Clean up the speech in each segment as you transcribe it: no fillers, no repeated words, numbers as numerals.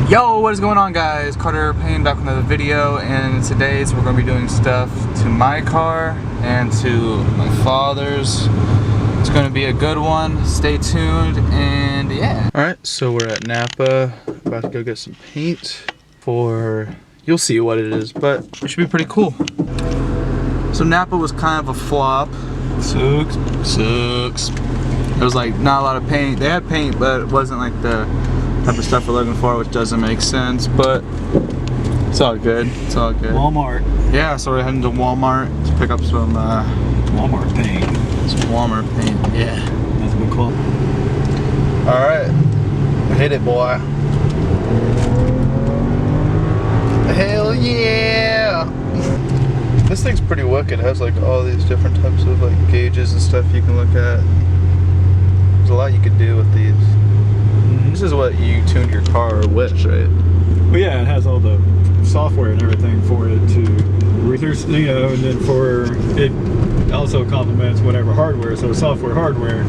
Yo, what is going on, guys? Carter Payne back with another video, and today's we're going to be doing stuff to my car and to my father's. It's going to be a good one. Stay tuned, and yeah. Alright, so we're at Napa, about to go get some paint for, you'll see what it is, but it should be pretty cool. So Napa was kind of a flop. Sucks. There was like not a lot of paint. They had paint, but it wasn't like the type of stuff we're looking for, which doesn't make sense, but it's all good. It's all good. Walmart. Yeah, so we're heading to Walmart to pick up some Walmart paint. Some Walmart paint. Yeah. That's a big cool. All right, hit it, boy. Hell yeah! This thing's pretty wicked. It has like all these different types of like gauges and stuff you can look at. There's a lot you could do with these. This is what you tuned your car with, right? Well, yeah, it has all the software and everything for it to, you know, and then for it also complements whatever hardware, so software, hardware.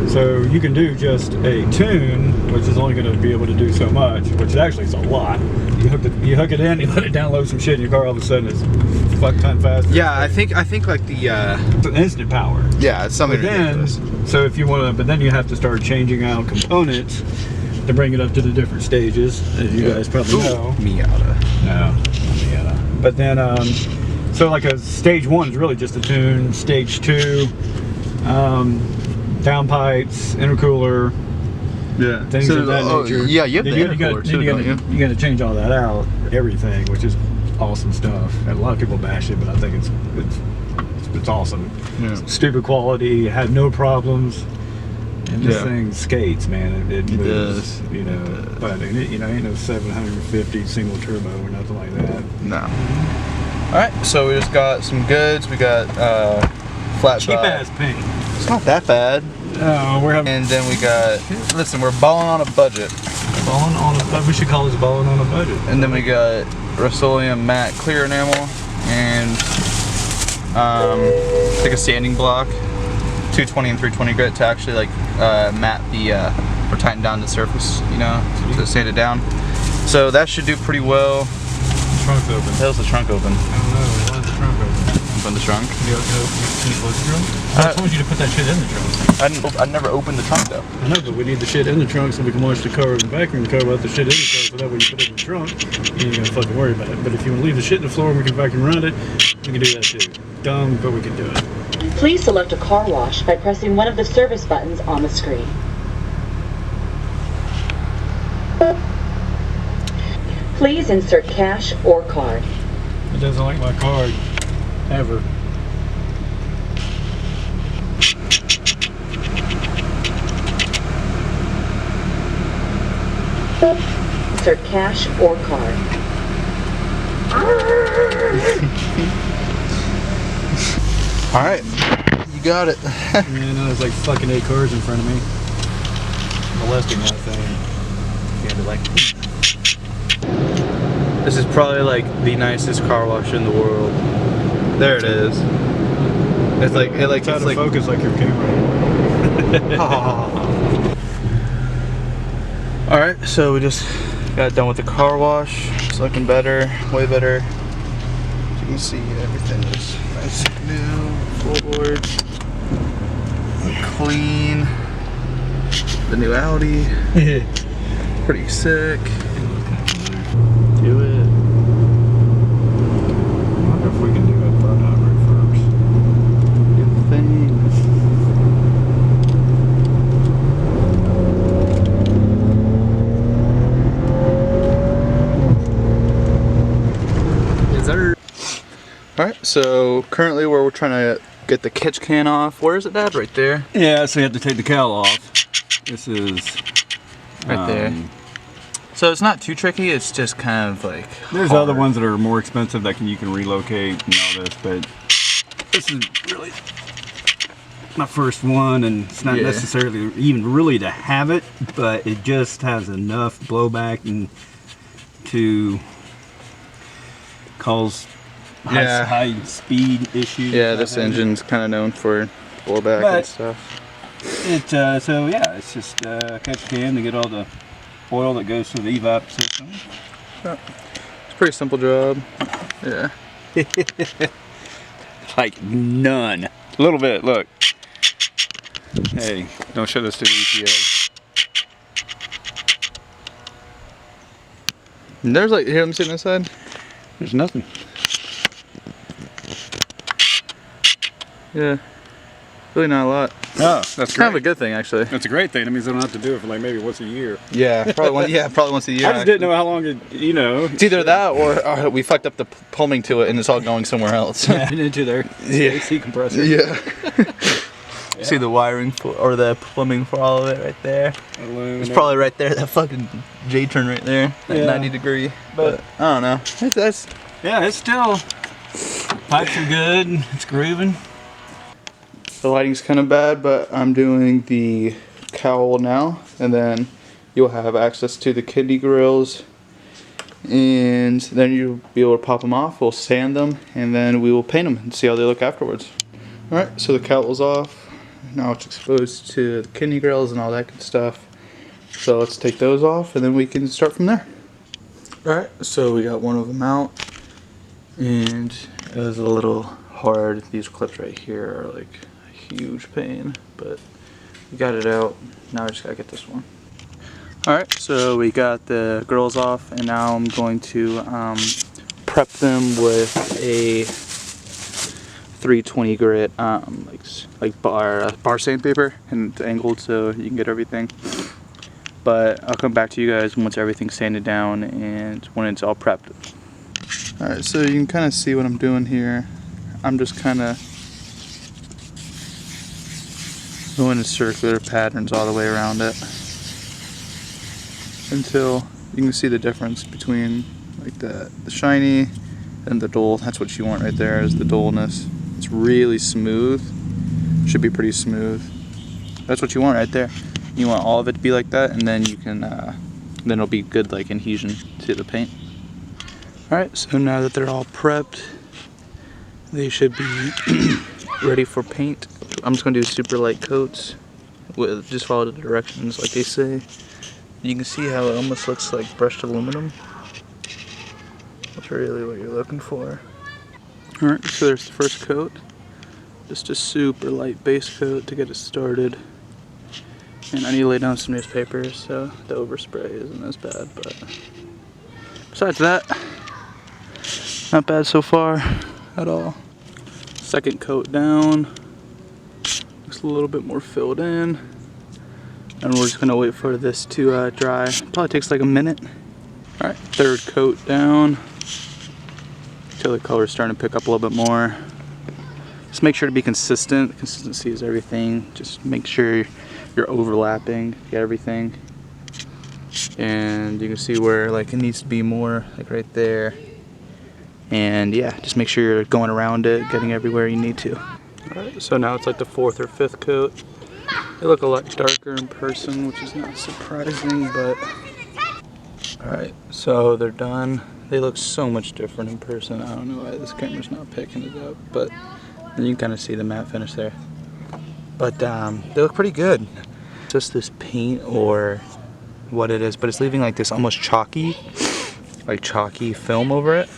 So you can do just a tune, which is only going to be able to do so much, which actually is a lot. You hook it in, you let it download some shit in your car, all of a sudden it's fuck ton faster. Yeah, I think like the it's an instant power. Yeah, it's something ridiculous. So if you want to, but then you have to start changing out components to bring it up to the different stages, as you guys probably know. Miata. No, not Miata. But then, so like a stage 1 is really just a tune. Stage 2, downpipes, intercooler, yeah, things of that nature. Yeah, you have the intercooler too, don't you? You got to change all that out, everything, which is awesome stuff. And a lot of people bash it, but I think it's awesome. Yeah. Stupid quality, had no problems. And this thing skates, man. It moves, you know. But you know, ain't no 750 single turbo or nothing like that. No. All right, so we just got some goods. We got flat cheap ass paint. It's not that bad. No, we're having. And then we got. Listen, we're balling on a budget. Balling on a. We should call this balling on a budget. And then we got Rust-Oleum matte clear enamel and like a sanding block. 220 and 320 grit to actually like matte the or tighten down the surface, you know, to sand it down. So that should do pretty well. The trunk's open. The hell's the trunk open? I don't know. Why is the trunk open? Open the trunk? Can you close the trunk? I told you to put that shit in the trunk. I never opened the trunk though. I know, but we need the shit in the trunk so we can wash the car and vacuum the car without the shit in the trunk. So that way you put it in the trunk, you ain't gonna fucking worry about it. But if you want to leave the shit in the floor and we can vacuum around it, we can do that too. Dumb, but we can do it. Please select a car wash by pressing one of the service buttons on the screen. Please insert cash or card. It doesn't like my card, ever. Insert cash or card. All right, you got it. Yeah, no, there's like fucking 8 cars in front of me. Molesting that thing. Yeah, they're like. This is probably like the nicest car wash in the world. There it is. It's like it's out of focus like your camera. All right, so we just got done with the car wash. It's looking better, way better. As you can see, everything is nice and new. Floorboards, clean. The new Audi, pretty sick. Do it. I wonder if we can do a burnout reverse. Do the thing. Yes, sir. All right, so currently we're trying to get the catch can off. Where is it, Dad? Right there? Yeah, so you have to take the cowl off. This is right there. So it's not too tricky, it's just kind of like there's hard. other ones that are more expensive that you can relocate and all this, but this is really my first one, and it's not necessarily even really to have it, but it just has enough blowback and to cause high speed issues. Yeah, this engine's kind of known for blowback and stuff. So yeah, it's just catch can to get all the oil that goes through the evap system. It's a pretty simple job. Yeah. Like none. A little bit, look. Hey, don't show this to the EPA. And there's like, here, let me see on this side. There's nothing. Yeah. Really not a lot. Oh, that's It's kind of a great. good thing, actually. That's a great thing. That means I don't have to do it for like maybe once a year. Yeah, probably once a year. I just didn't know how long it, you know. It's either that or we fucked up the plumbing to it and it's all going somewhere else. Into their Yeah. AC compressor. Yeah. See the wiring for, or the plumbing for all of it right there. It's probably right there, that fucking J-turn right there, that Yeah. 90 degree. But I don't know. That's Yeah, it's still. Pipes are good. It's grooving. the lighting's kind of bad, but I'm doing the cowl now, and then you'll have access to the kidney grills, and then you'll be able to pop them off. We'll sand them, and then we will paint them and see how they look afterwards. All right, so the cowl's off. Now it's exposed to the kidney grills and all that good stuff. So let's take those off, and then we can start from there. All right, so we got one of them out, and it was a little hard. These clips right here are like a huge pain, but we got it out. Now I just gotta get this one. All right, so we got the grills off, and now I'm going to prep them with a 320 grit like bar sandpaper, and it's angled so you can get everything. But I'll come back to you guys once everything's sanded down and when it's all prepped. All right, so you can kind of see what I'm doing here. I'm just kind of going in circular patterns all the way around it until you can see the difference between like the shiny and the dull. That's what you want right there, is the dullness. It's really smooth. Should be pretty smooth. That's what you want right there. You want all of it to be like that, and then you can then it'll be good like adhesion to the paint. Alright, so now that they're all prepped, they should be ready for paint. I'm just going to do super light coats with just follow the directions like they say. You can see how it almost looks like brushed aluminum. That's really what you're looking for. Alright, so there's the first coat. Just a super light base coat to get it started. And I need to lay down some newspapers so the overspray isn't as bad, but besides that, not bad so far at all. Second coat down, looks a little bit more filled in, and we're just gonna wait for this to dry. Probably takes like a minute. All right, third coat down until the color's starting to pick up a little bit more. Just make sure to be consistent. Consistency is everything. Just make sure you're overlapping, get everything, and you can see where like it needs to be more, like right there. And yeah, just make sure you're going around it, getting everywhere you need to. Alright, so now it's like the fourth or fifth coat. They look a lot darker in person, which is not surprising, but alright, so they're done. They look so much different in person. I don't know why this camera's not picking it up, but you can kind of see the matte finish there. But they look pretty good. Just this paint or what it is, but it's leaving like this almost chalky film over it.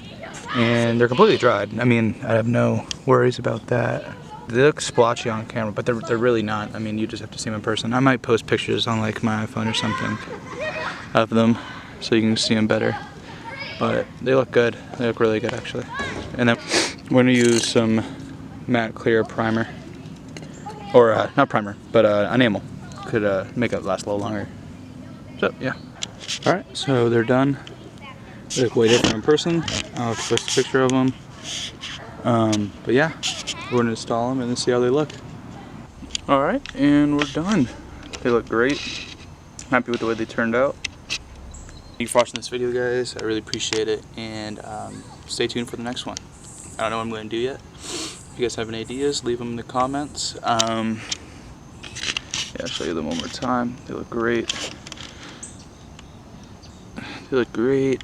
And they're completely dried. I mean, I have no worries about that. They look splotchy on camera, but they're really not. I mean, you just have to see them in person. I might post pictures on like my iPhone or something of them so you can see them better. But they look good. They look really good actually. And then we're gonna use some matte clear primer. Or not primer, but enamel. Could make it last a little longer. So yeah. Alright, so they're done. They look way different in person. I'll post a picture of them. But yeah, we're gonna install them and then see how they look. Alright, and we're done. They look great. Happy with the way they turned out. Thank you for watching this video, guys. I really appreciate it, and stay tuned for the next one. I don't know what I'm going to do yet. If you guys have any ideas, leave them in the comments. Yeah, I'll show you them one more time. They look great. They look great.